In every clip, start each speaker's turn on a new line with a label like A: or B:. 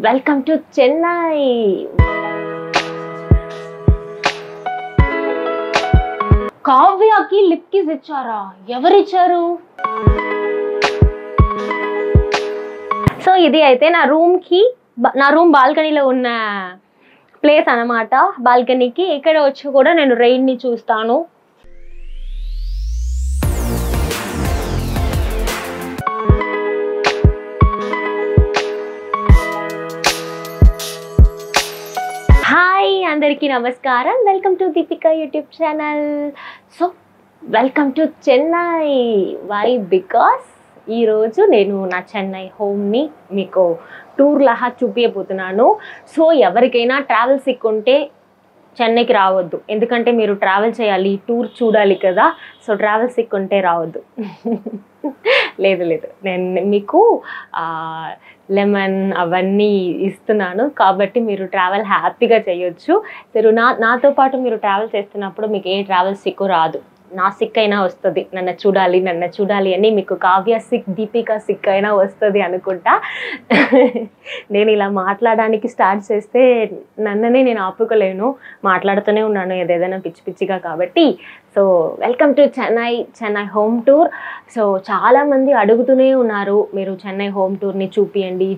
A: Welcome to Chennai. కావ్యకి lip kiss ఇచ్చారా? ఎవరిచ్చారు? సో ఇది అయితే నా రూమ్ బాల్కనీలో ఉన్న ప్లేస్ అన్నమాట. బాల్కనీకి ఇక్కడ వచ్చి కూడా నేను రెయిన్ ని చూస్తాను. హాయ్ అందరికీ నమస్కారం. Welcome to Deepika YouTube channel. So welcome to Chennai. Why? Because ఈరోజు నేను నా చెన్నై హోమ్ని మీకు టూర్ లాగా చూపించబోతున్నాను. సో ఎవరికైనా ట్రావెల్ సిక్ ఉంటే చెన్నైకి రావద్దు, ఎందుకంటే మీరు ట్రావెల్ చేయాలి, టూర్ చూడాలి కదా. సో ట్రావెల్ సిక్ ఉంటే రావద్దు. లేదు నేను మీకు లెమన్ అవన్నీ ఇస్తున్నాను కాబట్టి మీరు ట్రావెల్ హ్యాపీగా చేయొచ్చు. మీరు నాతో పాటు మీరు ట్రావెల్ చేస్తున్నప్పుడు మీకు ఏ ట్రావెల్ సిక్ రాదు. నా సిక్ అయినా వస్తుంది, నన్ను చూడాలి అని. మీకు కావ్య సిక్, దీపికా సిక్ అయినా వస్తుంది అనుకుంటా. నేను ఇలా మాట్లాడడానికి స్టార్ట్ చేస్తే నన్ననే నేను ఆపుకోలేను, మాట్లాడుతూనే ఉన్నాను ఏదైనా పిచ్చిగా. కాబట్టి so welcome to Chennai home tour. So చాలామంది అడుగుతూనే ఉన్నారు మీరు చెన్నై హోమ్ టూర్ని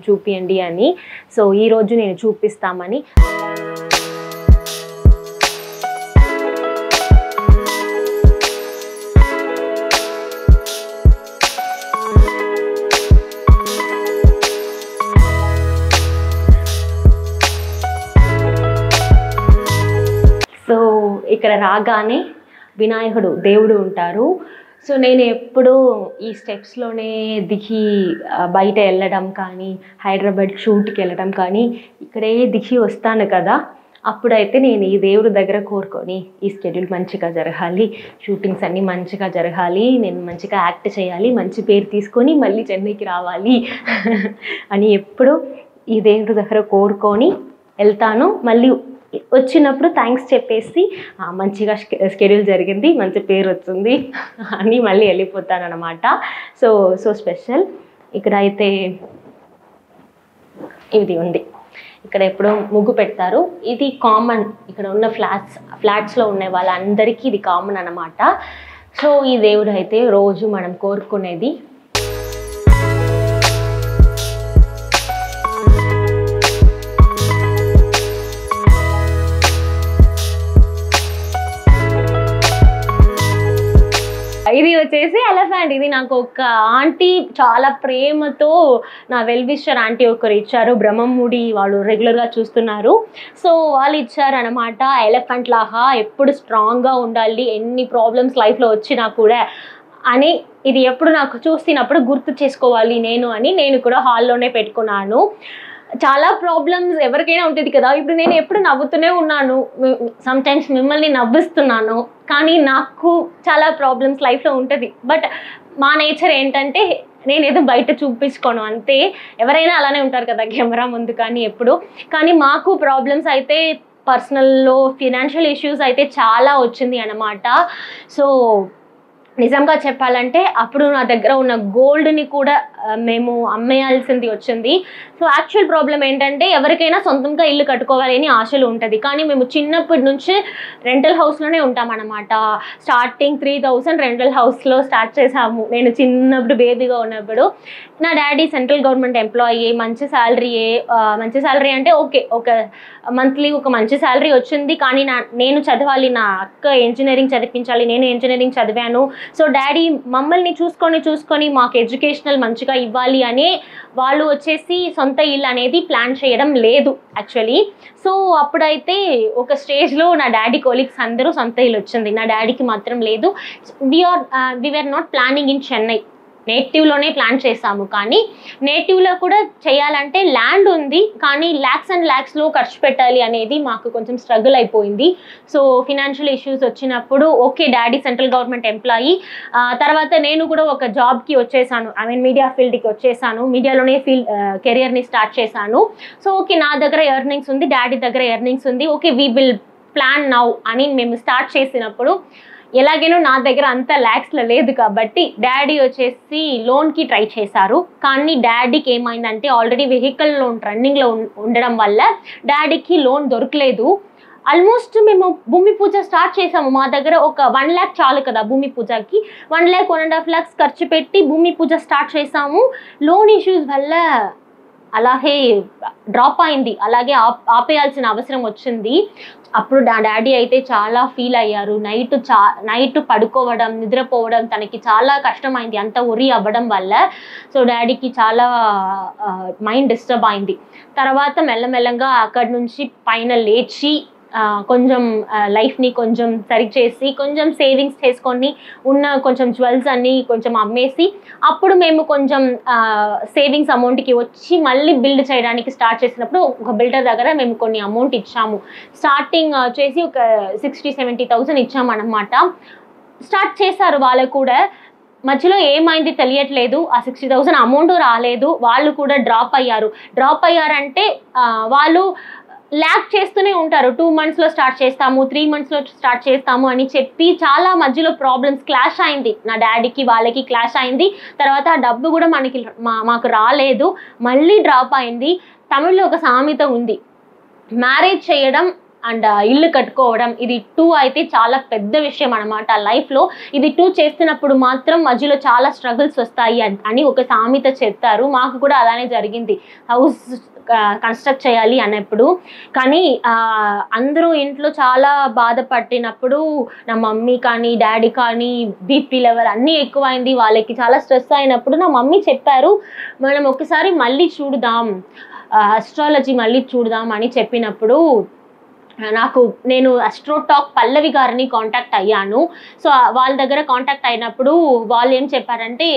A: చూపియండి అని. సో ఈరోజు నేను చూపిస్తామని. సో ఇక్కడ రాగానే వినాయకుడు దేవుడు ఉంటారు. సో నేను ఎప్పుడూ ఈ స్టెప్స్లోనే దిగి బయట వెళ్ళడం కానీ, హైదరాబాద్ షూట్కి వెళ్ళడం కానీ ఇక్కడే దిగి వస్తాను కదా. అప్పుడైతే నేను ఈ దేవుడి దగ్గర కోరుకొని ఈ షెడ్యూల్ మంచిగా జరగాలి, షూటింగ్స్ అన్నీ మంచిగా జరగాలి, నేను మంచిగా యాక్ట్ చేయాలి, మంచి పేరు తీసుకొని మళ్ళీ చెన్నైకి రావాలి అని ఎప్పుడు ఈ దేవుడి దగ్గర కోరుకొని వెళ్తాను. మళ్ళీ వచ్చినప్పుడు థ్యాంక్స్ చెప్పేసి మంచిగా షెడ్యూల్ జరిగింది, మంచి పేరు వచ్చింది అని మళ్ళీ వెళ్ళిపోతాను అన్నమాట. So special. ఇక్కడ అయితే ఇది ఉంది, ఇక్కడ ఎప్పుడో ముగ్గు పెడతారు. ఇది కామన్, ఇక్కడ ఉన్న ఫ్లాట్స్లో ఉన్న వాళ్ళందరికీ ఇది కామన్ అన్నమాట. సో ఈ దేవుడు అయితే రోజు మనం కోరుకునేది. ఇది వచ్చేసి ఎలిఫెంట్. ఇది నాకు ఒక ఆంటీ చాలా ప్రేమతో నా వెల్విషర్ ఆంటీ ఒకరు ఇచ్చారు, బ్రహ్మముడి, వాళ్ళు రెగ్యులర్గా చూస్తున్నారు. సో వాళ్ళు ఇచ్చారు అనమాట. ఎలిఫెంట్ లాగా ఎప్పుడు స్ట్రాంగ్గా ఉండాలి, ఎన్ని ప్రాబ్లమ్స్ లైఫ్లో వచ్చినా కూడా అని. ఇది ఎప్పుడు నాకు చూసినప్పుడు గుర్తు చేసుకోవాలి నేను కూడా హాల్లోనే పెట్టుకున్నాను. చాలా ప్రాబ్లమ్స్ ఎవరికైనా ఉంటుంది కదా. ఇప్పుడు నేను ఎప్పుడు నవ్వుతూనే ఉన్నాను, సమ్టైమ్స్ మిమ్మల్ని నవ్విస్తున్నాను, కానీ నాకు చాలా ప్రాబ్లమ్స్ లైఫ్లో ఉంటుంది. బట్ మా నేచర్ ఏంటంటే నేనేదో బయట చూపించుకోను అంతే. ఎవరైనా అలానే ఉంటారు కదా కెమెరా ముందు కానీ మాకు ప్రాబ్లమ్స్ అయితే పర్సనల్లో ఫినాన్షియల్ ఇష్యూస్ అయితే చాలా వచ్చింది అన్నమాట. సో నిజంగా చెప్పాలంటే అప్పుడు నా దగ్గర ఉన్న గోల్డ్ని కూడా మేము అమ్మేయాల్సింది వచ్చింది. సో యాక్చువల్ ప్రాబ్లం ఏంటంటే ఎవరికైనా సొంతంగా ఇల్లు కట్టుకోవాలి అని ఆశలు ఉంటుంది, కానీ మేము చిన్నప్పటి నుంచి రెంటల్ హౌస్లోనే ఉంటామన్నమాట. స్టార్టింగ్ 3000 రెంటల్ హౌస్లో స్టార్ట్ చేసాము. నేను చిన్నప్పుడు బేబీగా ఉన్నప్పుడు. నా డాడీ సెంట్రల్ గవర్నమెంట్ ఎంప్లాయీ, మంచి శాలరీ అంటే ఓకే, ఒక మంత్లీ ఒక మంచి శాలరీ వచ్చింది. కానీ నేను చదవాలి, నా అక్క ఇంజనీరింగ్ చదివించాలి, నేను ఇంజనీరింగ్ చదివాను. సో డాడీ మమ్మల్ని చూసుకొని మాకు ఎడ్యుకేషనల్ మంచిగా ఇవ్వాలి అని వాళ్ళు వచ్చేసి సొంత ఇల్లు అనేది ప్లాన్ చేయడం లేదు యాక్చువల్లీ. సో అప్పుడైతే ఒక స్టేజ్లో నా డాడీ కొలీగ్స్ అందరూ సొంత ఇల్లు వచ్చింది, నా డాడీకి మాత్రం లేదు. We were not planning in Chennai, నేటివ్లోనే ప్లాన్ చేసాము. కానీ నేటివ్లో కూడా చేయాలంటే ల్యాండ్ ఉంది, కానీ ల్యాక్స్ అండ్ ల్యాక్స్లో ఖర్చు పెట్టాలి అనేది మాకు కొంచెం స్ట్రగుల్ అయిపోయింది. సో ఫినాన్షియల్ ఇష్యూస్ వచ్చినప్పుడు okay, daddy central government employee, తర్వాత నేను కూడా ఒక జాబ్కి వచ్చేసాను, మీడియా ఫీల్డ్కి వచ్చేసాను, మీడియాలోనే కెరియర్ని స్టార్ట్ చేశాను. సో ఓకే, నా దగ్గర ఎర్నింగ్స్ ఉంది, డాడీ దగ్గర ఎర్నింగ్స్ ఉంది, okay we will plan now అని మేము స్టార్ట్ చేసినప్పుడు ఎలాగైనా నా దగ్గర అంత ల్యాక్స్లో లేదు కాబట్టి డాడీ వచ్చేసి లోన్కి ట్రై చేశారు. కానీ డాడీకి ఏమైందంటే ఆల్రెడీ వెహికల్ లోన్ రన్నింగ్లో ఉండడం వల్ల డాడీకి లోన్ దొరకలేదు. ఆల్మోస్ట్ మేము భూమి పూజ స్టార్ట్ చేసాము. మా దగ్గర ఒక 1 lakh చాలు కదా భూమి పూజకి. 1 lakh 1.5 lakhs ఖర్చు పెట్టి భూమి పూజ స్టార్ట్ చేసాము. లోన్ ఇష్యూస్ వల్ల అలాగే డ్రాప్ అయింది, అలాగే ఆపేయాల్సిన అవసరం వచ్చింది. అప్పుడు డాడీ అయితే చాలా ఫీల్ అయ్యారు. నైట్ పడుకోవడం నిద్రపోవడం తనకి చాలా కష్టమైంది, అంత ఒరి అవ్వడం వల్ల. సో డాడీకి చాలా మైండ్ డిస్టర్బ్ అయింది. తర్వాత మెల్లమెల్లగా అక్కడి నుంచి పైన లేచి కొంచెం లైఫ్ని కొంచెం సరి చేసి కొంచెం సేవింగ్స్ చేసుకొని ఉన్న కొంచెం జ్యువెల్స్ అన్నీ కొంచెం అమ్మేసి అప్పుడు మేము కొంచెం సేవింగ్స్ అమౌంట్కి వచ్చి మళ్ళీ బిల్డ్ చేయడానికి స్టార్ట్ చేసినప్పుడు ఒక బిల్డర్ దగ్గర మేము కొన్ని అమౌంట్ ఇచ్చాము. స్టార్టింగ్ చేసి ఒక 60-70,000 ఇచ్చామన్నమాట. స్టార్ట్ చేశారు వాళ్ళు కూడా. మధ్యలో ఏమైంది తెలియట్లేదు, ఆ 60,000 అమౌంట్ రాలేదు. వాళ్ళు కూడా డ్రాప్ అయ్యారంటే వాళ్ళు ల్యాక్ చేస్తూనే ఉంటారు. 2 monthsలో స్టార్ట్ చేస్తాము, 3 monthsలో స్టార్ట్ చేస్తాము అని చెప్పి చాలా మధ్యలో ప్రాబ్లమ్స్ క్లాష్ అయింది. నా డాడీకి వాళ్ళకి క్లాష్ అయింది. తర్వాత ఆ డబ్బు కూడా మాకు రాలేదు, మళ్ళీ డ్రాప్ అయింది. తమిళ్లో ఒక సామెత ఉంది, మ్యారేజ్ చేయడం అండ్ ఇల్లు కట్టుకోవడం, ఇది 2 అయితే చాలా పెద్ద విషయం అనమాట లైఫ్లో. ఇది 2 చేస్తున్నప్పుడు మాత్రం మధ్యలో చాలా స్ట్రగుల్స్ వస్తాయి అని ఒక సామెత చెప్తారు. మాకు కూడా అలానే జరిగింది, హౌస్ కన్స్ట్రక్ట్ చేయాలి అన్నప్పుడు. కానీ అందరూ ఇంట్లో చాలా బాధపడినప్పుడు నా మమ్మీ కానీ డాడీ కానీ బీపీ లెవెల్ అన్నీ ఎక్కువైంది, వాళ్ళకి చాలా స్ట్రెస్ అయినప్పుడు నా మమ్మీ చెప్పారు, మనం ఒకసారి మళ్ళీ చూడదాం, అస్ట్రాలజీ మళ్ళీ చూడదాం అని చెప్పినప్పుడు నేను అస్ట్రోటాక్ పల్లవి గారిని కాంటాక్ట్ అయ్యాను. సో వాళ్ళ దగ్గర కాంటాక్ట్ అయినప్పుడు వాళ్ళు ఏం చెప్పారంటే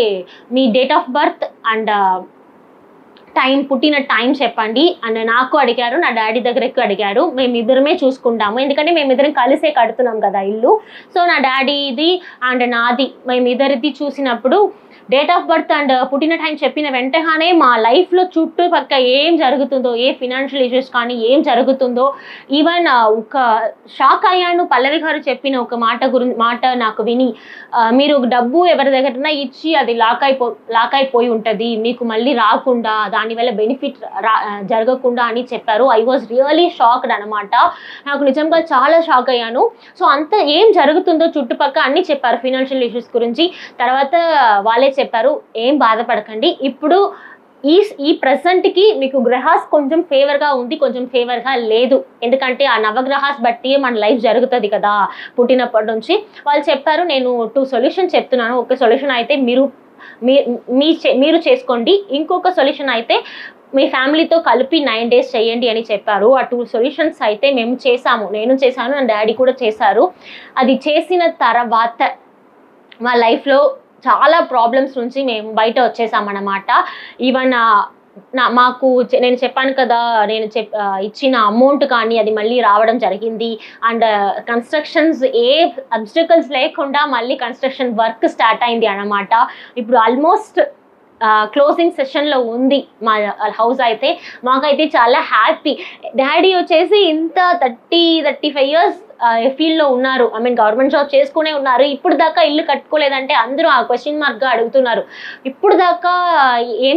A: మీ డేట్ ఆఫ్ బర్త్ అండ్ పుట్టిన టైం చెప్పండి అని నాకు అడిగారు, నా డాడీ దగ్గరకు అడిగారు. మేమిద్దరమే చూసుకుంటాము, ఎందుకంటే మేమిద్దరం కలిసే కడుతున్నాం కదా ఇల్లు. సో నా డాడీది అండ్ నాది మేమిద్దరిది చూసినప్పుడు డేట్ ఆఫ్ బర్త్ అండ్ పుట్టిన టైం చెప్పిన వెంటనే మా లైఫ్లో చుట్టుపక్క ఏం జరుగుతుందో, ఏ ఫినాన్షియల్ ఇష్యూస్ కానీ ఏం జరుగుతుందో ఈవెన్ ఒక షాక్ అయ్యాను. పల్లవి గారు చెప్పిన ఒక మాట నాకు విని, మీరు డబ్బు ఎవరి దగ్గర ఇచ్చి అది లాక్ అయిపోయి ఉంటుంది, మీకు మళ్ళీ రాకుండా దానివల్ల బెనిఫిట్ జరగకుండా అని చెప్పారు. ఐ వాజ్ రియలీ షాక్డ్ అనమాట. నాకు నిజంగా చాలా షాక్ అయ్యాను. సో అంత ఏం జరుగుతుందో చుట్టుపక్క అన్నీ చెప్పారు ఫినాన్షియల్ ఇష్యూస్ గురించి. తర్వాత వాళ్ళే చెప్పారు, ఏం బాధపడకండి, ఇప్పుడు ఈ ప్రెసెంట్కి మీకు గ్రహాస్ కొంచెం ఫేవర్గా ఉంది, కొంచెం ఫేవర్గా లేదు. ఎందుకంటే ఆ నవగ్రహాస్ బట్టి మన లైఫ్ జరుగుతుంది కదా పుట్టినప్పటి నుంచి. వాళ్ళు చెప్పారు, నేను 2 సొల్యూషన్ చెప్తున్నాను, ఒక సొల్యూషన్ అయితే మీరు చేసుకోండి, ఇంకొక సొల్యూషన్ అయితే మీ ఫ్యామిలీతో కలిపి 9 days చేయండి అని చెప్పారు. ఆ 2 సొల్యూషన్స్ అయితే మేము చేసాము, నేను చేశాను, నా డాడీ కూడా చేశారు. అది చేసిన తర్వాత మా లైఫ్లో చాలా ప్రాబ్లమ్స్ నుంచి మేము బయట వచ్చేసామన్నమాట. ఈవెన్ నేను చెప్పాను కదా, నేను ఇచ్చిన అమౌంట్ కానీ అది మళ్ళీ రావడం జరిగింది. అండ్ కన్స్ట్రక్షన్స్ ఏ అబ్స్టికల్స్ లేకుండా మళ్ళీ కన్స్ట్రక్షన్ వర్క్ స్టార్ట్ అయింది అన్నమాట. ఇప్పుడు ఆల్మోస్ట్ క్లోజింగ్ సెషన్లో ఉంది మా హౌస్ అయితే. మాకైతే చాలా హ్యాపీ. డాడీ వచ్చేసి ఇంత 30-35 years ఫీల్డ్లో ఉన్నారు, ఐ మీన్ గవర్నమెంట్ జాబ్ చేసుకునే ఉన్నారు. ఇప్పుడు దాకా ఇల్లు కట్టుకోలేదంటే అందరూ ఆ క్వశ్చన్ మార్క్గా అడుగుతున్నారు. ఇప్పుడు దాకా ఏం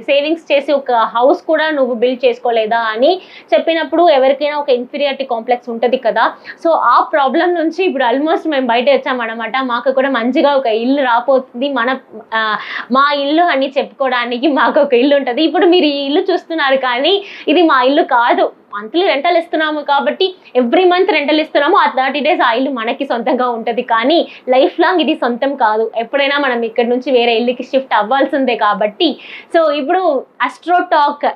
A: సేవింగ్స్ చేసి ఒక హౌస్ కూడా నువ్వు బిల్డ్ చేసుకోలేదా అని చెప్పినప్పుడు ఎవరికైనా ఒక ఇన్ఫీరియారిటీ కాంప్లెక్స్ ఉంటుంది కదా. సో ఆ ప్రాబ్లం నుంచి ఇప్పుడు ఆల్మోస్ట్ మేము బయట వచ్చామన్నమాట. మాకు కూడా మంచిగా ఒక ఇల్లు రాబోతుంది, మా ఇల్లు అని చెప్పుకోవడానికి మాకు ఒక ఇల్లు ఉంటుంది. ఇప్పుడు మీరు ఈ ఇల్లు చూస్తున్నారు కానీ ఇది మా ఇల్లు కాదు, మంత్లీ రెంటల్ ఇస్తున్నాము కాబట్టి ఎవ్రీ మంత్ రెంటల్ ఇస్తున్నాము. ఆ 30 days ఆ ఇల్లు మనకి సొంతంగా ఉంటుంది, కానీ లైఫ్ లాంగ్ ఇది సొంతం కాదు. ఎప్పుడైనా మనం ఇక్కడ నుంచి వేరే ఇల్లుకి షిఫ్ట్ అవ్వాల్సిందే కాబట్టి. సో ఇప్పుడు అస్ట్రోటాక్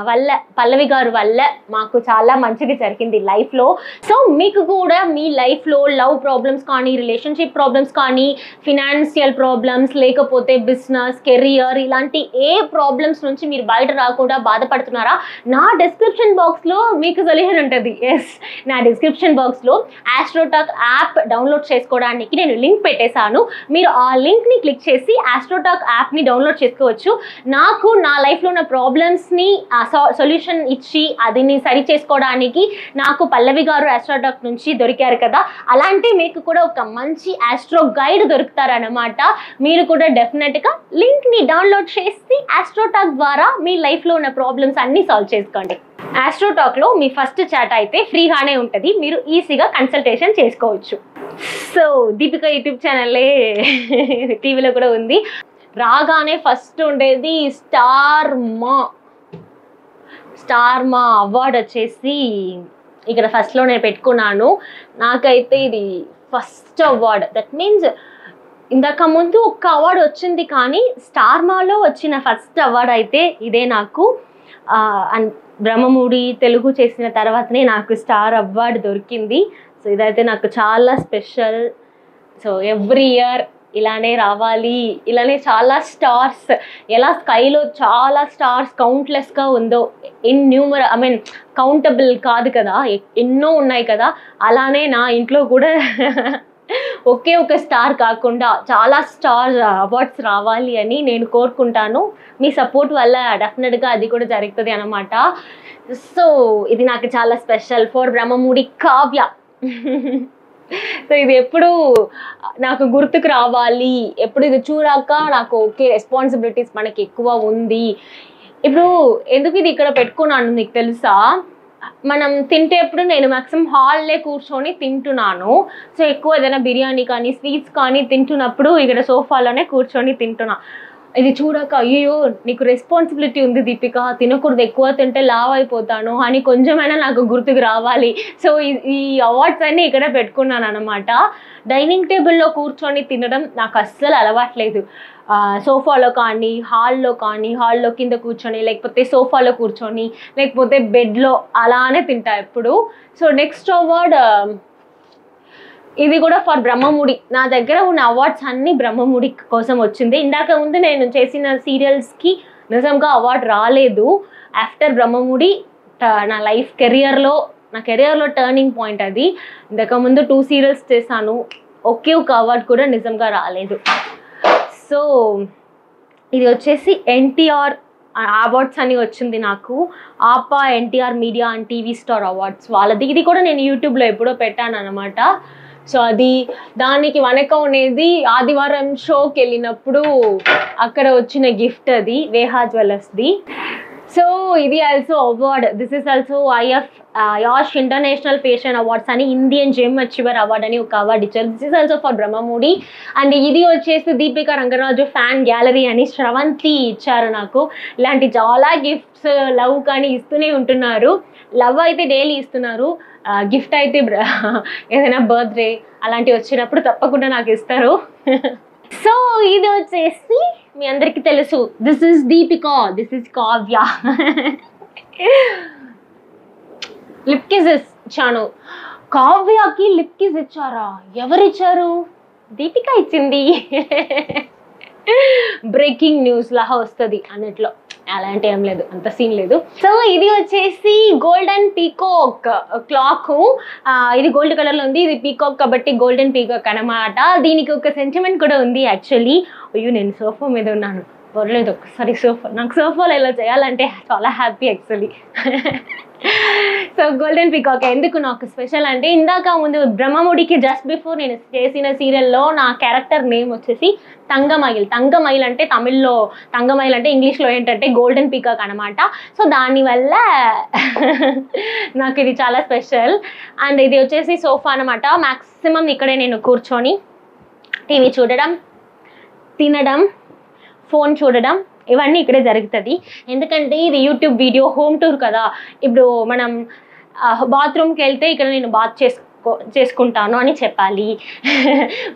A: వల్ల పల్లవి గారు వల్ల మాకు చాలా మంచిది జరిగింది లైఫ్లో. సో మీకు కూడా మీ లైఫ్లో లవ్ ప్రాబ్లమ్స్ కానీ, రిలేషన్షిప్ ప్రాబ్లమ్స్ కానీ, ఫినాన్షియల్ ప్రాబ్లమ్స్, లేకపోతే బిజినెస్, కెరియర్, ఇలాంటి ఏ ప్రాబ్లమ్స్ నుంచి మీరు బయట రాకుండా బాధపడుతున్నారా? నా డిస్క్రిప్షన్ బాక్స్లో మీకు సొల్యూషన్ ఉంటుంది. ఎస్, నా డిస్క్రిప్షన్ బాక్స్లో ఆస్ట్రోటాక్ యాప్ డౌన్లోడ్ చేసుకోవడానికి నేను లింక్ పెట్టేశాను. మీరు ఆ లింక్ని క్లిక్ చేసి ఆస్ట్రోటాక్ యాప్ని డౌన్లోడ్ చేసుకోవచ్చు. నాకు నా లైఫ్లో ఉన్న ప్రాబ్లమ్స్ని సొల్యూషన్ ఇచ్చి అదిని సరి చేసుకోవడానికి నాకు పల్లవి గారు ఆస్ట్రోటాక్ నుంచి దొరికారు కదా, అలాంటి మీకు కూడా ఒక మంచి ఆస్ట్రో గైడ్ దొరుకుతారనమాట. మీరు కూడా డెఫినెట్గా లింక్ని డౌన్లోడ్ చేసి ఆస్ట్రోటాక్ ద్వారా మీ లైఫ్లో ఉన్న ప్రాబ్లమ్స్ అన్నీ సాల్వ్ చేసుకోండి. ఆస్ట్రోటాక్లో మీ ఫస్ట్ చాట్ అయితే ఫ్రీగానే ఉంటుంది, మీరు ఈజీగా కన్సల్టేషన్ చేసుకోవచ్చు. సో దీపిక యూట్యూబ్ ఛానల్లే టీవీలో కూడా ఉంది. రాగానే ఫస్ట్ ఉండేది స్టార్ మా అవార్డు వచ్చేసి ఇక్కడ ఫస్ట్లో నేను పెట్టుకున్నాను. నాకైతే ఇది ఫస్ట్ అవార్డ్. దట్ మీన్స్ ఇందాక ముందు ఒక్క అవార్డు వచ్చింది, కానీ స్టార్ మాలో వచ్చిన ఫస్ట్ అవార్డు అయితే ఇదే నాకు. అండ్ బ్రహ్మముడి తెలుగు చేసిన తర్వాతనే నాకు స్టార్ అవార్డు దొరికింది. సో ఇదైతే నాకు చాలా స్పెషల్. సో ఎవ్రీ ఇయర్ ఇలానే రావాలి, ఇలానే చాలా స్టార్స్, ఎలా స్కైలో చాలా స్టార్స్ కౌంట్లెస్గా ఉందో, కౌంటబుల్ కాదు కదా, ఎన్నో ఉన్నాయి కదా, అలానే నా ఇంట్లో కూడా ఒకే ఒక స్టార్ కాకుండా చాలా స్టార్ అవార్డ్స్ రావాలి అని నేను కోరుకుంటాను. మీ సపోర్ట్ వల్ల డెఫినెట్గా అది కూడా జరుగుతుంది అన్నమాట. సో ఇది నాకు చాలా special for Brahmamudi Kavya. So ఇది ఎప్పుడు నాకు గుర్తుకు రావాలి, ఎప్పుడు ఇది చూడాక నాకు ఓకే రెస్పాన్సిబిలిటీస్ మనకి ఎక్కువ ఉంది. ఇప్పుడు ఎందుకు ఇది ఇక్కడ పెట్టుకున్నాను నీకు తెలుసా? మనం తింటేప్పుడు నేను మ్యాక్సిమం హాల్లో కూర్చొని తింటున్నాను. సో ఎక్కువ ఏదైనా బిర్యానీ కానీ స్వీట్స్ కానీ తింటున్నప్పుడు ఇక్కడ సోఫాలోనే కూర్చొని తింటున్నా. ఇది చూడక అయ్యో నీకు రెస్పాన్సిబిలిటీ ఉంది దీపిక, తినకూడదు, ఎక్కువ తింటే లావ్ అయిపోతాను అని కొంచెమైనా నాకు గుర్తుకు రావాలి. సో ఈ అవార్డ్స్ అన్నీ ఇక్కడ పెట్టుకున్నాను అనమాట. డైనింగ్ టేబుల్లో కూర్చొని తినడం నాకు అస్సలు అలవాట్లేదు. సోఫాలో కానీ హాల్లో కింద కూర్చొని, లేకపోతే సోఫాలో కూర్చొని, లేకపోతే బెడ్లో అలానే తింటా ఎప్పుడు. సో నెక్స్ట్ అవార్డ్ ఇది కూడా ఫర్ బ్రహ్మముడి. నా దగ్గర ఉన్న అవార్డ్స్ అన్నీ బ్రహ్మముడి కోసం వచ్చింది. ఇందాక ముందు నేను చేసిన సీరియల్స్కి నిజంగా అవార్డు రాలేదు. ఆఫ్టర్ బ్రహ్మముడి నా కెరియర్లో టర్నింగ్ పాయింట్ అది. ఇంతకు ముందు 2 సీరియల్స్ చేశాను, ఒకే ఒక అవార్డు కూడా నిజంగా రాలేదు. సో ఇది వచ్చేసి ఎన్టీఆర్ అవార్డ్స్ అని వచ్చింది నాకు. ఆపా NTR media and TV star awards వాళ్ళది. ఇది కూడా నేను యూట్యూబ్లో ఎప్పుడో పెట్టాను అనమాట. సో అది దానికి వెనక ఉండేది ఆదివారం షోకి వెళ్ళినప్పుడు అక్కడ వచ్చిన గిఫ్ట్, అది వేహా జ్యువెలర్స్ది. సో ఇది also award. This is also ash international fashion awards అని ఇండియన్ జెమ్ అచీవర్ అవార్డ్ అని ఒక అవార్డు ఇచ్చారు. This is also for Brahmamudi. And ఇది వచ్చేసి దీపిక రంగరాజు ఫ్యాన్ గ్యాలరీ అని శ్రవంతి ఇచ్చారు నాకు. ఇలాంటి చాలా గిఫ్ట్స్ లవ్ కానీ ఇస్తూనే ఉంటున్నారు. లవ్ అయితే డైలీ ఇస్తున్నారు, గిఫ్ట్ అయితే ఏదైనా బర్త్డే అలాంటివి వచ్చినప్పుడు తప్పకుండా నాకు ఇస్తారు. సో ఇది వచ్చేసి మీ అందరికీ తెలుసు, this is Deepika, this is Kavya. Lip kiss ఇచ్చాను. కావ్యకి లిప్ కిస్ ఇచ్చారా? ఎవరిచ్చారు? దీపిక ఇచ్చింది. బ్రేకింగ్ న్యూస్ లాగా వస్తుంది అన్నిట్లో, అలాంటి ఏం లేదు, అంత సీన్ లేదు. సో ఇది వచ్చేసి గోల్డెన్ పీకాక్ క్లాక్. ఇది గోల్డ్ కలర్లో ఉంది, ఇది పీకాక్ కాబట్టి గోల్డెన్ పీకాక్ అనమాట. దీనికి ఒక సెంటిమెంట్ కూడా ఉంది యాక్చువల్లీ. అయ్యో నేను సోఫా మీద ఉన్నాను, పర్లేదు ఒక్కసారి నాకు సోఫాలో ఇలా చేయాలంటే చాలా happy actually. So golden peacock ఎందుకు నాకు స్పెషల్ అంటే, ఇందాక ముందు బ్రహ్మముడికి జస్ట్ బిఫోర్ నేను చేసిన సీరియల్లో నా క్యారెక్టర్ నేమ్ వచ్చేసి తంగమైల్. తంగమైల్ అంటే తమిళ్లో తంగమైల్ అంటే ఇంగ్లీష్లో ఏంటంటే గోల్డెన్ పీకాక్ అనమాట. సో దానివల్ల నాకు ఇది చాలా స్పెషల్. అండ్ ఇది వచ్చేసి సోఫా అనమాట. మ్యాక్సిమం ఇక్కడే నేను కూర్చొని టీవీ చూడడం, తినడం, ఫోన్ చూడడం ఇవన్నీ ఇక్కడే జరుగుతుంది. ఎందుకంటే ఇది యూట్యూబ్ వీడియో హోమ్ టూర్ కదా. ఇప్పుడు మనం బాత్రూమ్కి వెళ్తే ఇక్కడ నేను బాత్ చేసుకుంటాను అని చెప్పాలి,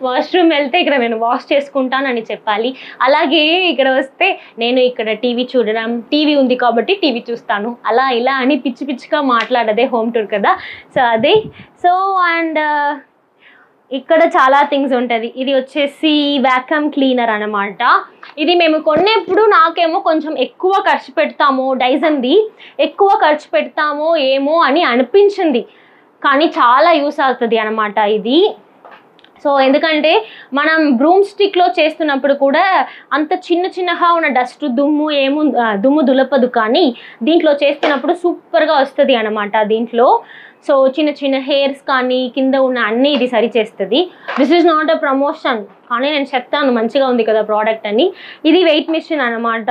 A: వాష్రూమ్ వెళ్తే ఇక్కడ నేను వాష్ చేసుకుంటాను అని చెప్పాలి. అలాగే ఇక్కడ వస్తే నేను ఇక్కడ టీవీ చూడడం, టీవీ ఉంది కాబట్టి టీవీ చూస్తాను, అలా ఇలా అని పిచ్చిగా మాట్లాడదే హోమ్ టూర్ కదా. సో అదే. సో అండ్ ఇక్కడ చాలా థింగ్స్ ఉంటుంది. ఇది వచ్చేసి వ్యాక్యూమ్ క్లీనర్ అనమాట. ఇది మేము కొనేప్పుడు నాకేమో కొంచెం ఎక్కువ ఖర్చు పెడతామో, డైజన్ది ఎక్కువ ఖర్చు పెడతామో ఏమో అని అనిపించింది, కానీ చాలా యూస్ అవుతుంది అనమాట ఇది. సో ఎందుకంటే మనం బ్రూమ్ స్టిక్లో చేస్తున్నప్పుడు కూడా అంత చిన్నగా ఉన్న డస్ట్ దుమ్ము దులపదు, కానీ దీంట్లో చేస్తున్నప్పుడు సూపర్గా వస్తుంది అనమాట దీంట్లో. సో చిన్న హెయిర్స్ కానీ కింద ఉన్న అన్నీ ఇది సరి చేస్తుంది. This is not a promotion, కానీ నేను చెప్తాను మంచిగా ఉంది కదా ప్రోడక్ట్ అని. ఇది వెయిట్ మిషన్ అనమాట.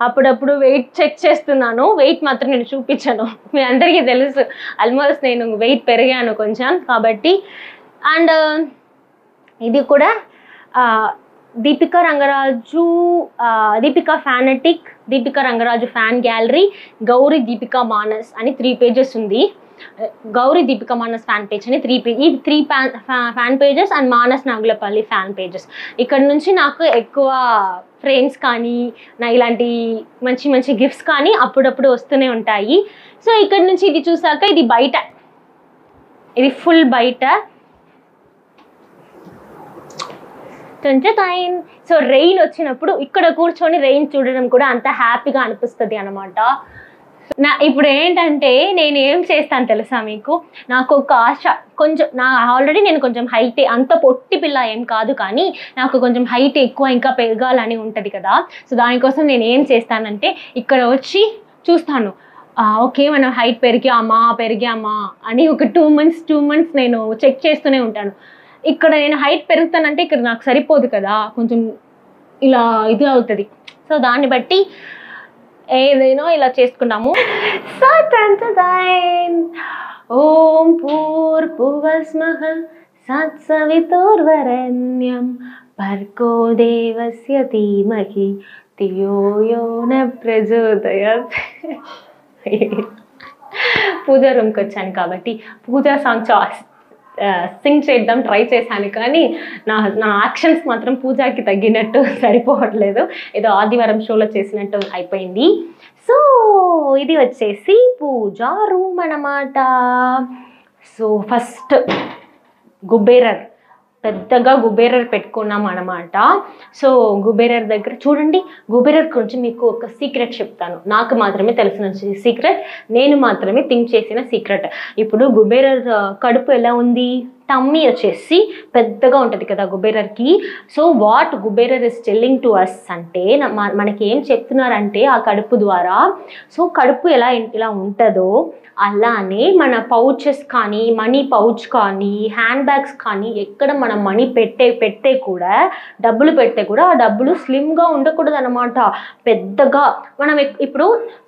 A: అప్పుడప్పుడు వెయిట్ చెక్ చేస్తున్నాను, వెయిట్ మాత్రం నేను చూపించాను, మీ అందరికీ తెలుసు ఆల్మోస్ట్ నేను వెయిట్ పెరిగాను కొంచెం కాబట్టి. అండ్ ఇది కూడా Deepika fanatic, Deepika Rangaraju fan gallery, Gauri Deepika Manas అని 3 pages ఉంది. గౌరీ దీపికా మానస్ ఫ్యాన్ పేజ్ అని 3 fan pages and Manas Nagulapalli fan pages. ఇక్కడ నుంచి నాకు ఎక్కువ ఫ్రేమ్స్ కానీ నా ఇలాంటి మంచి గిఫ్ట్స్ కానీ అప్పుడప్పుడు వస్తూనే ఉంటాయి. సో ఇక్కడ నుంచి ఇది చూసాక ఇది బయట, ఇది ఫుల్ బయట. సో రెయిన్ వచ్చినప్పుడు ఇక్కడ కూర్చొని రెయిన్ చూడడం కూడా అంత హ్యాపీగా అనిపిస్తుంది అనమాట. ఇప్పుడు ఏంటంటే నేను ఏం చేస్తాను తెలుసా మీకు, నాకు ఒక ఆశ, కొంచెం ఆల్రెడీ నేను కొంచెం హైట్, అంత పొట్టి పిల్ల ఏం కాదు, కానీ నాకు కొంచెం హైట్ ఎక్కువ ఇంకా పెరగాలని ఉంటుంది కదా. సో దానికోసం నేను ఏం చేస్తానంటే ఇక్కడ వచ్చి చూస్తాను, ఓకే మనం హైట్ పెరిగామా అని ఒక 2 months నేను చెక్ చేస్తూనే ఉంటాను. ఇక్కడ నేను హైట్ పెరుగుతానంటే ఇక్కడ నాకు సరిపోదు కదా, కొంచెం ఇలా ఇది అవుతుంది. సో దాన్ని బట్టి ఏదైనా ఇలా చేసుకున్నాము. సో ఓం భూర్భువస్మః తత్సవితుర్వరేణ్యం భర్గో దేవస్య ధీమహి ధియో యో న ప్రచోదయాత్. పూజా రూమ్కి వచ్చాను కాబట్టి పూజా సాంగ్ సింగ్ చేద్దాం ట్రై చేశాను, కానీ నా యాక్షన్స్ మాత్రం పూజాకి తగ్గినట్టు సరిపోవట్లేదు, ఏదో ఆదివారం షోలో చేసినట్టు అయిపోయింది. సో ఇది వచ్చేసి పూజా రూమ్ అన్నమాట. సో ఫస్ట్ పెద్దగా గుబేరర్ పెట్టుకున్నాం అనమాట. సో గుబేరర్ దగ్గర చూడండి, గుబేరర్ గురించి మీకు ఒక సీక్రెట్ చెప్తాను, నాకు మాత్రమే తెలిసిన సీక్రెట్, నేను మాత్రమే థింక్ చేసిన సీక్రెట్. ఇప్పుడు గుబేరర్ కడుపు ఎలా ఉంది, టమ్మీ వచ్చేసి పెద్దగా ఉంటుంది కదా గుబేరర్కి. సో వాట్ గుబేరర్ ఇస్ టెల్లింగ్ టు అస్ అంటే, మనకి ఏం చెప్తున్నారంటే ఆ కడుపు ద్వారా, సో కడుపు ఇలా ఉంటుందో అలానే మన పౌచెస్ కానీ, మనీ పౌచ్ కానీ, హ్యాండ్ బ్యాగ్స్ కానీ, ఎక్కడ మనం మనీ పెడితే కూడా, డబ్బులు పెడితే కూడా ఆ డబ్బులు స్లిమ్గా ఉండకూడదు అనమాట, పెద్దగా. మనం ఇప్పుడు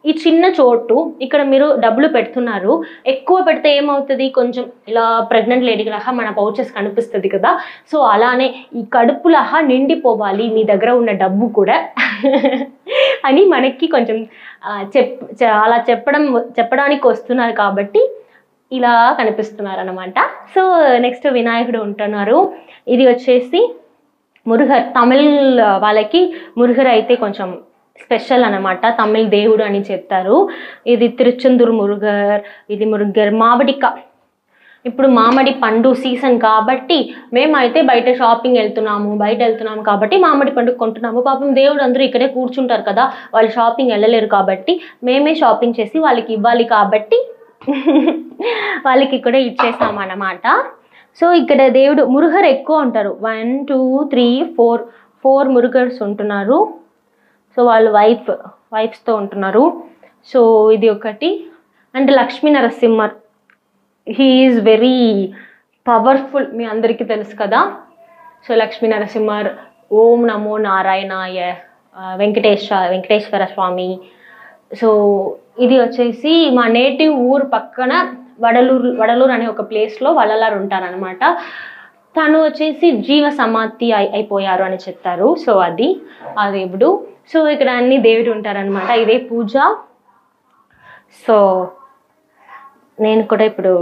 A: ఈ చిన్న చోటు ఇక్కడ మీరు డబ్బులు పెడుతున్నారు, ఎక్కువ పెడితే ఏమవుతుంది, కొంచెం ఇలా ప్రెగ్నెంట్ లేడీ లాగా మన పౌచెస్ కనిపిస్తుంది కదా. సో అలానే ఈ కడుపులాగా నిండిపోవాలి మీ దగ్గర ఉన్న డబ్బు కూడా అని మనకి కొంచెం అలా చెప్పడానికి వస్తున్నారు కాబట్టి ఇలా కనిపిస్తున్నారు అనమాట. సో నెక్స్ట్ వినాయకుడు ఉంటున్నారు. ఇది వచ్చేసి మురుగర్, తమిళ్ వాళ్ళకి మురుగర్ అయితే కొంచెం స్పెషల్ అనమాట, తమిళ్ దేవుడు అని చెప్తారు. ఇది తిరుచెందూరు మురుగర్, ఇది మురుగర్ మామిడిక. ఇప్పుడు మామిడి పండు సీజన్ కాబట్టి మేమైతే బయట వెళ్తున్నాము కాబట్టి మామిడి పండు కొంటున్నాము. పాపం దేవుడు అందరూ ఇక్కడే కూర్చుంటారు కదా, వాళ్ళు షాపింగ్ వెళ్ళలేరు కాబట్టి మేమే షాపింగ్ చేసి వాళ్ళకి ఇవ్వాలి కాబట్టి వాళ్ళకి ఇక్కడే ఇచ్చేసాం అన్నమాట. సో ఇక్కడ దేవుడు మురుగర్ ఎక్కువ ఉంటారు, 1 2 3 4 మురుగర్స్ ఉంటున్నారు. సో వాళ్ళు వైఫ్స్తో ఉంటున్నారు. సో ఇది ఒకటి. And Lakshmi Narasimhar, he is very powerful, మీ అందరికీ తెలుసు కదా. సో లక్ష్మీ నరసింహర్, ఓం నమో నారాయణాయ, వెంకటేశ్వర స్వామి. సో ఇది వచ్చేసి మా నేటివ్ ఊరు పక్కన వడలూరు అనే ఒక ప్లేస్లో వల్లలారు ఉంటారనమాట. తను వచ్చేసి జీవ సమాధి అయిపోయారు అని చెప్తారు. సో అది ఆ దేవుడు. సో ఇక్కడ అన్ని దేవుడు ఉంటారనమాట, ఇదే పూజ. సో నేను కూడా ఇప్పుడు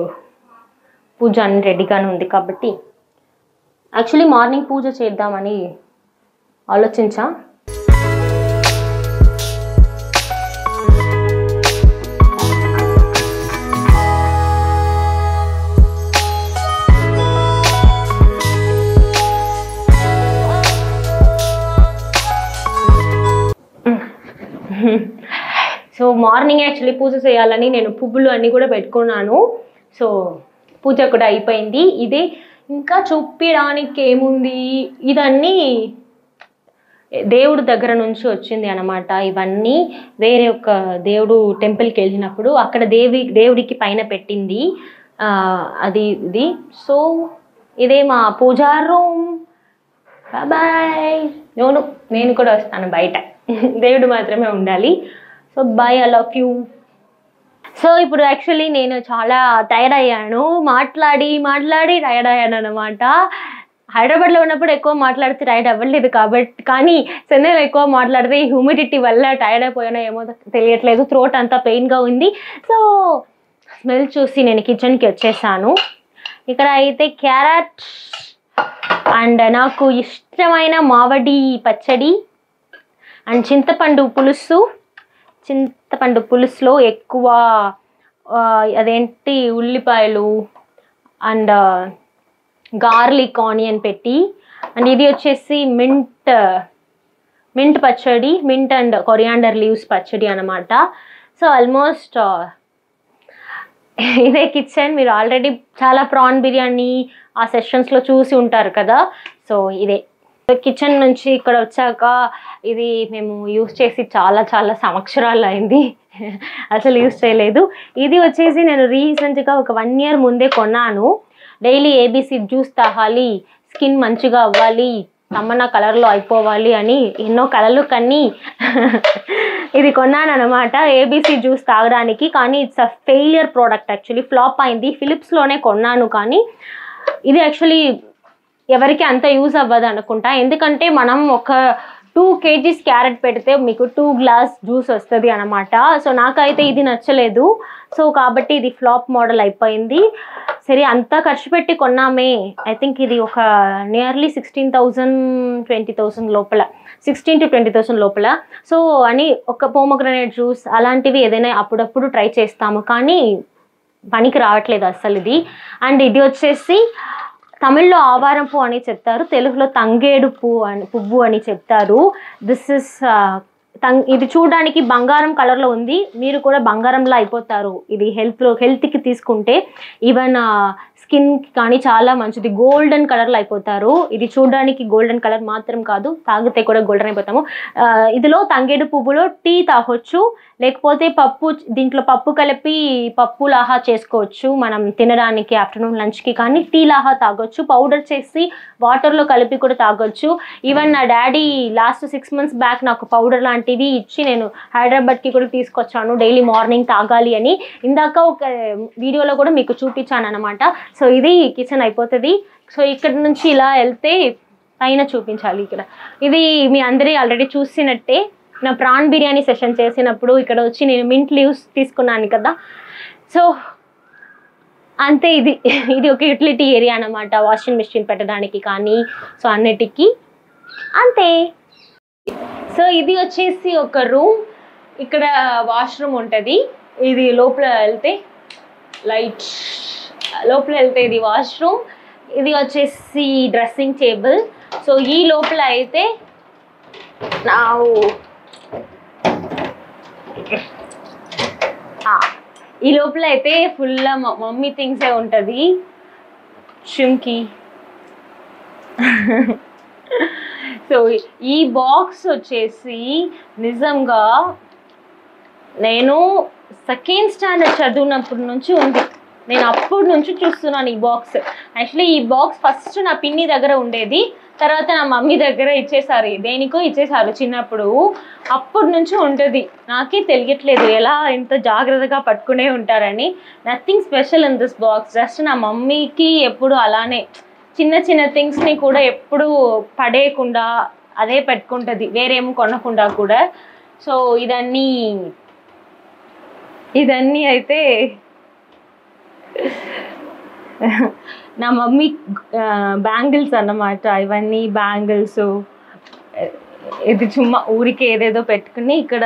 A: పూజ అన్ని రెడీగానే ఉంది కాబట్టి యాక్చువల్లీ మార్నింగ్ పూజ చేద్దామని ఆలోచించా. సో మార్నింగ్ యాక్చువల్లీ పూజ చేయాలని నేను పువ్వులు అన్నీ కూడా పెట్టుకున్నాను. సో పూజ కూడా అయిపోయింది. ఇదే ఇంకా చూపించడానికి ఏముంది, ఇదన్నీ దేవుడు దగ్గర నుంచి వచ్చింది అనమాట. ఇవన్నీ వేరే ఒక దేవుడు టెంపుల్కి వెళ్ళినప్పుడు అక్కడ దేవుడికి పైన పెట్టింది అది ఇది. సో ఇదే మా పూజా రూమ్. బాయ్. నేను కూడా వస్తాను బయట, దేవుడు మాత్రమే ఉండాలి. So boy, I love you. So ఇప్పుడు యాక్చువల్లీ నేను చాలా టైర్డ్ అయ్యాను, మాట్లాడి టైర్డ్ అయ్యాను అనమాట. హైదరాబాద్లో ఉన్నప్పుడు ఎక్కువ మాట్లాడితే టైర్డ్ అవ్వలేదు కాబట్టి, కానీ చెన్నైలో ఎక్కువ మాట్లాడితే హ్యూమిడిటీ వల్ల టైర్డ్ అయిపోయానో ఏమో తెలియట్లేదు, థ్రోట్ అంతా పెయిన్గా ఉంది. సో స్మెల్ చూసి నేను కిచెన్కి వచ్చేసాను. ఇక్కడ అయితే క్యారెట్ అండ్ నాకు ఇష్టమైన మామిడి పచ్చడి అండ్ చింతపండు పులుసులో ఎక్కువ అదేంటి ఉల్లిపాయలు అండ్ గార్లిక్ ఆనియన్ పెట్టి, అండ్ ఇది వచ్చేసి మింట్ పచ్చడి, మింట్ అండ్ కొరియాండర్ లీవ్స్ పచ్చడి అనమాట. సో ఆల్మోస్ట్ ఇదే కిచెన్. మీరు ఆల్రెడీ చాలా ప్రాన్ బిర్యానీ ఆ సెషన్స్లో చూసి ఉంటారు కదా. సో ఇదే కిచెన్ నుంచి ఇక్కడ వచ్చాక ఇది మేము యూస్ చేసి చాలా సంవత్సరాలు అయింది, అసలు యూస్ చేయలేదు. ఇది వచ్చేసి నేను రీసెంట్గా ఒక 1 year ముందే కొన్నాను. డైలీ ఏబీసీ జ్యూస్ తాగాలి, స్కిన్ మంచిగా అవ్వాలి, తమన్నా కలర్లో అయిపోవాలి అని ఎన్నో కలర్లు కన్నీ ఇది కొన్నాను అనమాట, ఏబీసీ జ్యూస్ తాగడానికి. కానీ it's a failure product, actually flop అయింది. ఫిలిప్స్లోనే కొన్నాను, కానీ ఇది యాక్చువల్లీ ఎవరికి అంత యూజ్ అవ్వదు అనుకుంటా. ఎందుకంటే మనం ఒక 2 kgs క్యారెట్ పెడితే మీకు 2 glass జ్యూస్ వస్తుంది అనమాట. సో నాకైతే ఇది నచ్చలేదు. సో కాబట్టి ఇది ఫ్లాప్ మోడల్ అయిపోయింది. సరే అంతా ఖర్చు పెట్టి కొన్నామే, ఐ థింక్ ఇది ఒక నియర్లీ 16,000-20,000 లోపల, 16,000 to 20,000 లోపల. సో అని ఒక పోమోగ్రనేట్ జ్యూస్ అలాంటివి ఏదైనా అప్పుడప్పుడు ట్రై చేస్తాము, కానీ పనికి రావట్లేదు అస్సలు ఇది. అండ్ ఇది వచ్చేసి తమిళ్లో ఆవారం పువ్వు అని చెప్తారు, తెలుగులో తంగేడు పువ్వు అని చెప్తారు. దిస్ ఇస్ ఇది చూడడానికి బంగారం కలర్లో ఉంది, మీరు కూడా బంగారంలో అయిపోతారు ఇది హెల్త్కి తీసుకుంటే. ఈవెన్ స్కిన్కి కానీ చాలా మంచిది, గోల్డెన్ కలర్లో అయిపోతారు. ఇది చూడడానికి గోల్డెన్ కలర్ మాత్రం కాదు, తాగితే కూడా గోల్డెన్ అయిపోతాము. ఇదిలో తంగేడు పువ్వులో టీ తాగొచ్చు, లేకపోతే దీంట్లో పప్పు కలిపి పప్పు లాహా చేసుకోవచ్చు మనం తినడానికి ఆఫ్టర్నూన్ లంచ్కి, కానీ టీ లాహా తాగొచ్చు. పౌడర్ చేసి వాటర్లో కలిపి కూడా తాగొచ్చు. ఈవెన్ నా డాడీ లాస్ట్ 6 months బ్యాక్ నాకు పౌడర్ లాంటివి ఇచ్చి నేను హైదరాబాద్కి కూడా తీసుకొచ్చాను, డైలీ మార్నింగ్ తాగాలి అని. ఇందాక ఒక వీడియోలో కూడా మీకు చూపించాను అనమాట. సో ఇది కిచెన్ అయిపోతుంది. సో ఇక్కడ నుంచి ఇలా వెళ్తే పైన చూపించాలి. ఇక్కడ ఇది మీ అందరి ఆల్రెడీ చూసినట్టే, నా ప్రాన్ బిర్యానీ సెషన్ చేసినప్పుడు ఇక్కడ వచ్చి నేను మింట్ లీవ్స్ తీసుకున్నాను కదా. సో అంతే, ఇది ఒక యూటిలిటీ ఏరియా అనమాట, వాషింగ్ మిషన్ పెట్టడానికి కానీ సో అన్నిటికీ అంతే. సో ఇది వచ్చేసి ఒక రూమ్, ఇక్కడ వాష్రూమ్ ఉంటుంది. ఇది లోపల వెళ్తే ఇది వాష్రూమ్, ఇది వచ్చేసి డ్రెస్సింగ్ టేబుల్. సో ఈ లోపల అయితే ఈ లోపల అయితే ఫుల్ మమ్మీ థింగ్సే ఉంటుంది. షిమ్కి సో ఈ బాక్స్ వచ్చేసి నిజంగా నేను 2nd standard చదివినప్పటి నుంచి ఉంది, నేను అప్పటి నుంచి చూస్తున్నాను ఈ బాక్స్. యాక్చువల్లీ ఈ బాక్స్ ఫస్ట్ నా పిన్ని దగ్గర ఉండేది, తర్వాత నా మమ్మీ దగ్గర ఇచ్చేసారు, దేనికో ఇచ్చేసారు చిన్నప్పుడు. అప్పటి నుంచి ఉంటుంది, నాకే తెలియట్లేదు ఎలా ఇంత జాగ్రత్తగా పట్టుకునే ఉంటారని. Nothing special in this box, just నా మమ్మీకి ఎప్పుడు అలానే చిన్న థింగ్స్ని కూడా ఎప్పుడు పడేయకుండా అదే పెట్టుకుంటుంది, వేరేమో కొనకుండా కూడా. సో ఇదన్నీ అయితే నా మమ్మీ బ్యాంగిల్స్ అన్నమాట. ఇవన్నీ బ్యాంగిల్స్, ఇది చుమ్మా ఊరికే ఏదేదో పెట్టుకుని, ఇక్కడ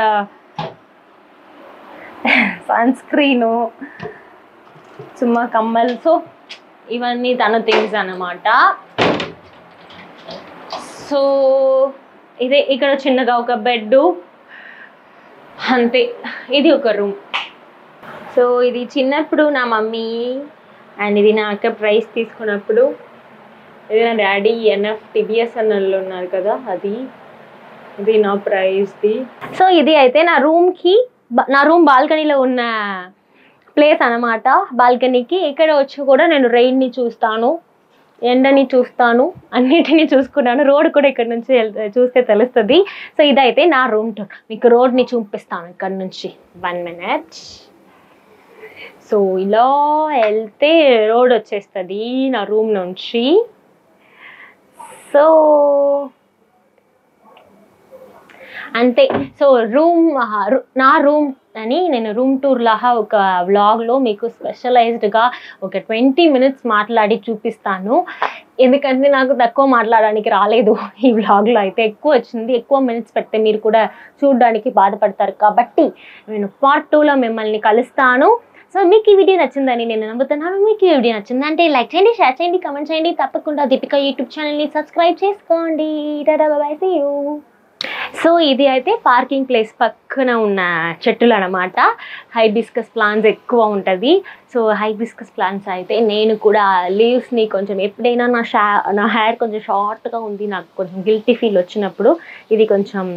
A: సన్ స్క్రీను, చుమ్మా కమ్మలు. సో ఇవన్నీ తన థింగ్స్ అన్నమాట. సో ఇదే ఇక్కడ చిన్నగా ఒక బెడ్, అంతే. ఇది ఒక రూమ్. సో ఇది చిన్నప్పుడు నా మమ్మీ అండ్ ఇది నా అక్క ప్రైజ్ తీసుకున్నప్పుడు, ఇది నా డాడీ ఎన్ఎఫ్ టిబిఎస్ఎన్ఎల్లో ఉన్నారు కదా అది, ఇది నా ప్రైజ్ది. సో ఇది అయితే నా రూమ్ బాల్కనీలో ఉన్న ప్లేస్ అనమాట. బాల్కనీకి ఇక్కడ వచ్చి కూడా నేను రెయిన్ని చూస్తాను, ఎండని చూస్తాను, అన్నిటినీ చూసుకున్నాను. రోడ్ కూడా ఇక్కడ నుంచి చూస్తే తెలుస్తుంది. సో ఇదైతే నా రూమ్ టూర్. మీకు రోడ్ని చూపిస్తాను ఇక్కడ నుంచి. 1 minute. సో ఇలా వెళ్తే రోడ్ వచ్చేస్తుంది నా రూమ్ నుంచి. సో అంతే. సో నా రూమ్ అని నేను రూమ్ టూర్ లాగా ఒక వ్లాగ్లో మీకు స్పెషలైజ్డ్గా ఒక 20 minutes మాట్లాడి చూపిస్తాను. ఎందుకంటే నాకు తక్కువ మాట్లాడడానికి రాలేదు ఈ వ్లాగ్లో అయితే. ఎక్కువ వచ్చింది. ఎక్కువ మినిట్స్ పెడితే మీరు కూడా చూడడానికి బాధపడతారు. కాబట్టి నేను పార్ట్ 2లో మిమ్మల్ని కలుస్తాను. సో మీకు ఈ వీడియో నచ్చిందని నేను నమ్ముతున్నాను. మీకు ఈ వీడియో నచ్చిందంటే లైక్ చేయండి, షేర్ చేయండి, కమెంట్ చేయండి. తప్పకుండా దీపిక యూట్యూబ్ ఛానల్ని సబ్స్క్రైబ్ చేసుకోండి. Tata bye, see you. So ఇది అయితే పార్కింగ్ ప్లేస్ పక్కన ఉన్న చెట్టులు అనమాట. హైబిస్కస్ ప్లాంట్స్ ఎక్కువ ఉంటుంది. సో హైబిస్కస్ ప్లాంట్స్ అయితే నేను కూడా లీవ్స్ని కొంచెం ఎప్పుడైనా నా హెయిర్ కొంచెం షార్ట్గా ఉంది, నాకు కొంచెం గిల్టీ ఫీల్ వచ్చినప్పుడు ఇది కొంచెం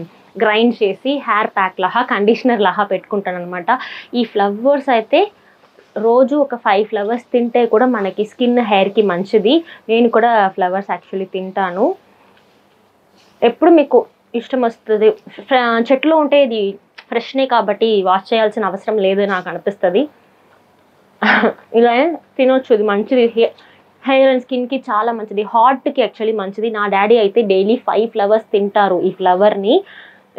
A: గ్రైండ్ చేసి హెయిర్ ప్యాక్ లాగా, కండిషనర్ లాగా పెట్టుకుంటాను అనమాట. ఈ ఫ్లవర్స్ అయితే రోజు ఒక 5 flowers తింటే కూడా మనకి స్కిన్ హెయిర్కి మంచిది. నేను కూడా ఫ్లవర్స్ యాక్చువల్లీ తింటాను. ఎప్పుడు మీకు ఇష్టం వస్తుంది. చెట్లు ఉంటే ఇది ఫ్రెష్నే కాబట్టి వాష్ చేయాల్సిన అవసరం లేదు నాకు అనిపిస్తుంది. ఇలా తినొచ్చు. ఇది మంచిది, హెయిర్ అండ్ స్కిన్కి చాలా మంచిది, హార్ట్కి యాక్చువల్లీ మంచిది. నా డాడీ అయితే డైలీ 5 flowers తింటారు ఈ ఫ్లవర్ని.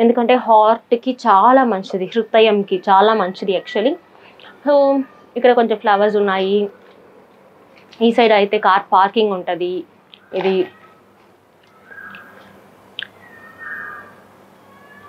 A: ఎందుకంటే హార్ట్కి చాలా మంచిది, హృదయంకి చాలా మంచిది యాక్చువల్లీ. సో ఇక్కడ కొంచెం ఫ్లవర్స్ ఉన్నాయి. ఈ సైడ్ అయితే కార్ పార్కింగ్ ఉంటుంది. ఇది